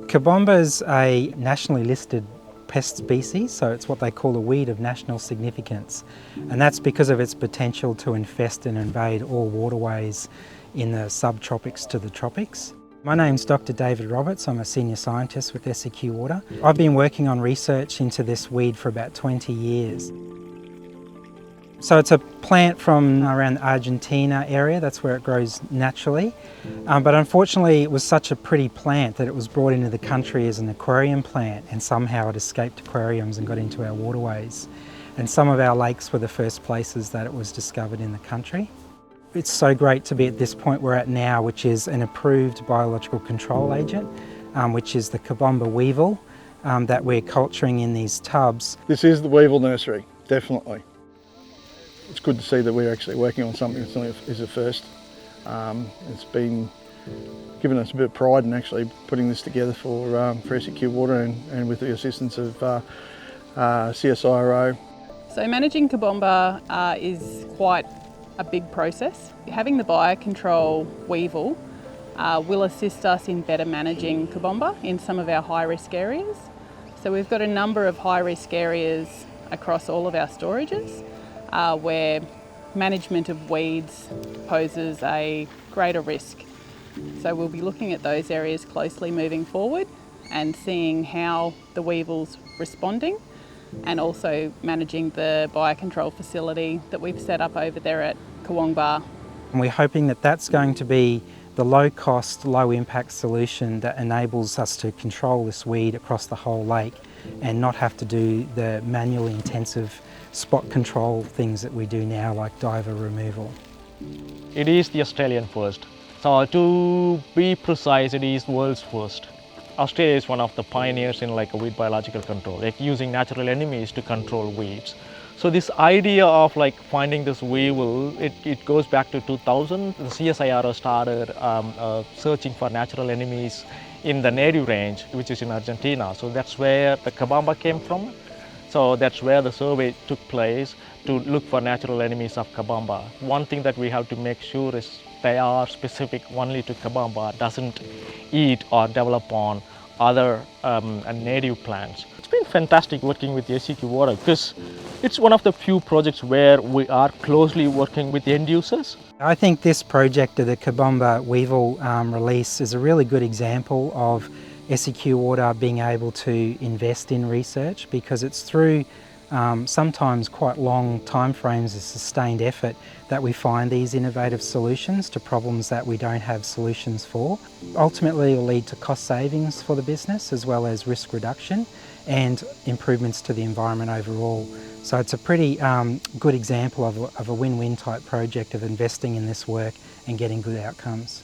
Cabomba is a nationally listed pest species, so it's what they call a weed of national significance, and that's because of its potential to infest and invade all waterways in the subtropics to the tropics. My name's Dr. David Roberts. I'm a senior scientist with Seqwater. I've been working on research into this weed for about 20 years. So it's a plant from around the Argentina area, that's where it grows naturally. But unfortunately it was such a pretty plant that it was brought into the country as an aquarium plant, and somehow it escaped aquariums and got into our waterways. And some of our lakes were the first places that it was discovered in the country. It's so great to be at this point we're at now, which is an approved biological control agent, which is the cabomba weevil that we're culturing in these tubs. This is the weevil nursery, definitely. It's good to see that we're actually working on something that is a first. It's been given us a bit of pride in actually putting this together for Seqwater and with the assistance of CSIRO. So managing cabomba is quite a big process. Having the biocontrol weevil will assist us in better managing cabomba in some of our high-risk areas. So we've got a number of high-risk areas across all of our storages where management of weeds poses a greater risk. So we'll be looking at those areas closely moving forward and seeing how the weevil's responding, and also managing the biocontrol facility that we've set up over there at Cabomba. And we're hoping that that's going to be the low-cost, low-impact solution that enables us to control this weed across the whole lake and not have to do the manually intensive spot control things that we do now, like diver removal. It is the Australian first. So to be precise, it is world's first. Australia is one of the pioneers in weed biological control, using natural enemies to control weeds. So this idea of finding this weevil, it goes back to 2000. The CSIRO started searching for natural enemies in the native range, which is in Argentina. So that's where the cabomba came from. So that's where the survey took place to look for natural enemies of cabomba. One thing that we have to make sure is they are specific only to cabomba, doesn't eat or develop on other native plants. It's been fantastic working with Seqwater because it's one of the few projects where we are closely working with the end users. I think this project of the cabomba weevil release is a really good example of Seqwater being able to invest in research, because it's through sometimes quite long timeframes of sustained effort that we find these innovative solutions to problems that we don't have solutions for. Ultimately, it will lead to cost savings for the business as well as risk reduction and improvements to the environment overall. So it's a pretty good example of a win-win type project of investing in this work and getting good outcomes.